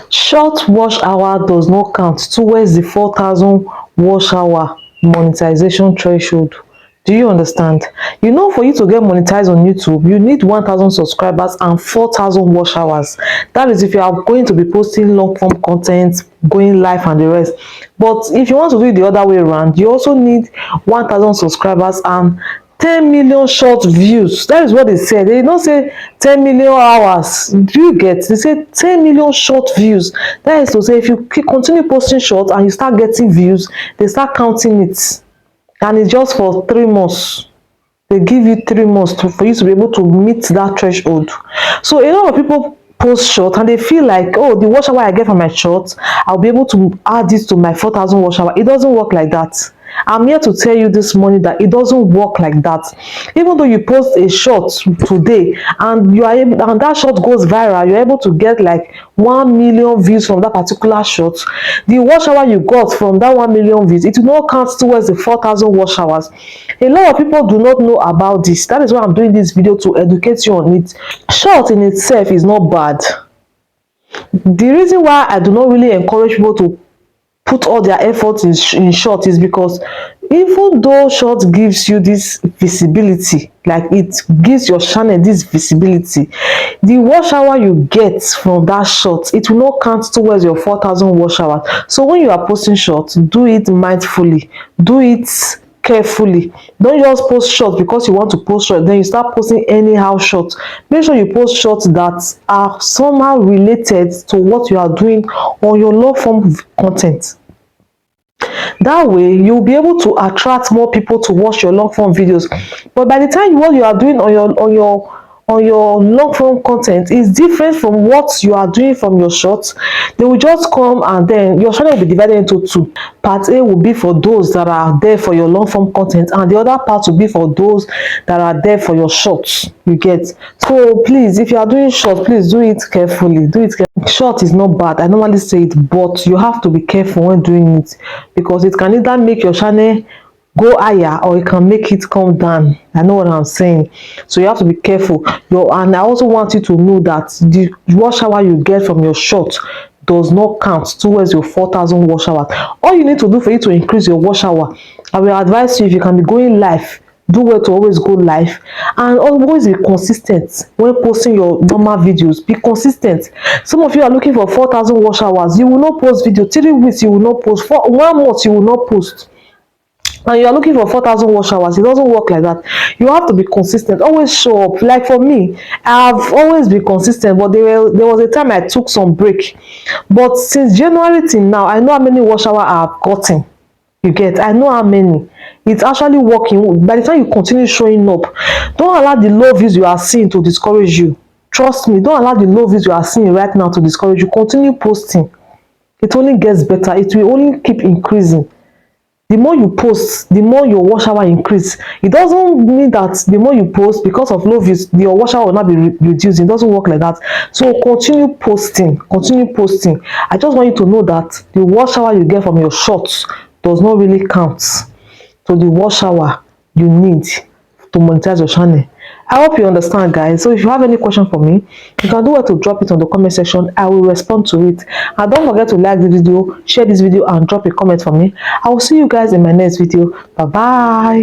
Short watch hour does not count towards the 4,000 watch hour monetization threshold. Do you understand? You know, for you to get monetized on YouTube, you need 1,000 subscribers and 4,000 watch hours. That is if you are going to be posting long form content, going live and the rest. But if you want to do it the other way around, you also need 1,000 subscribers and 10 million short views. That is what they said. They did not say 10 million hours. Do you get? They said 10 million short views. That is to say, if you continue posting short and you start getting views, they start counting it. And it's just for 3 months. They give you 3 months for you to be able to meet that threshold. So a lot of people post short and they feel like, oh, the watch hour I get from my short, I'll be able to add this to my 4,000 watch hour. It doesn't work like that. I'm here to tell you this morning that it doesn't work like that. Even though you post a short today and you are able, and that short goes viral, you're able to get like 1 million views from that particular short. The watch hour you got from that 1 million views, it will not count towards the 4,000 watch hours. A lot of people do not know about this. That is why I'm doing this video, to educate you on it. Short in itself is not bad. The reason why I do not really encourage people to put all their efforts in short is because even though short gives you this visibility, like it gives your channel this visibility, the watch hour you get from that short, it will not count towards your 4,000 watch hours. So when you are posting short, do it mindfully, do it carefully. Don't just post short because you want to post short, then you start posting anyhow short. Make sure you post shorts that are somehow related to what you are doing on your long form content. That way you'll be able to attract more people to watch your long form videos. But by the time what you are doing on your long form content is different from what you are doing from your shorts, they will just come and then your channel will be divided into two. Part A will be for those that are there for your long form content, and the other part will be for those that are there for your shorts. You get? So please, if you are doing short, please do it carefully. Do it carefully. Short is not bad, I normally say it, but you have to be careful when doing it, because it can either make your channel go higher or it can make it come down. I know what I'm saying. So you have to be careful. And I also want you to know that the watch hour you get from your short does not count towards your 4,000 watch hours. All you need to do for you to increase your watch hour, I will advise you, if you can be going live, do well to always go live, and always be consistent when posting your normal videos. Be consistent. Some of you are looking for 4,000 watch hours, you will not post video. 3 weeks you will not post. For 1 month you will not post, and you are looking for 4,000 watch hours. It doesn't work like that. You have to be consistent. Always show up. Like for me, I've always been consistent, but there was a time I took some break. But since January till now, I know how many watch hours I've gotten. You get? I know how many. It's actually working. By the time you continue showing up, don't allow the low views you are seeing to discourage you. Trust me, don't allow the low views you are seeing right now to discourage you. Continue posting. It only gets better. It will only keep increasing. The more you post, the more your watch hour increase. It doesn't mean that the more you post, because of low views, your watch hour will not be reduced. It doesn't work like that. So continue posting. Continue posting. I just want you to know that the watch hour you get from your shorts does not really count to the watch hour you need to monetize your channel. I hope you understand, guys. So if you have any question for me, you can do well to drop it on the comment section. I will respond to it. And don't forget to like the video, share this video, and drop a comment for me. I will see you guys in my next video. Bye bye.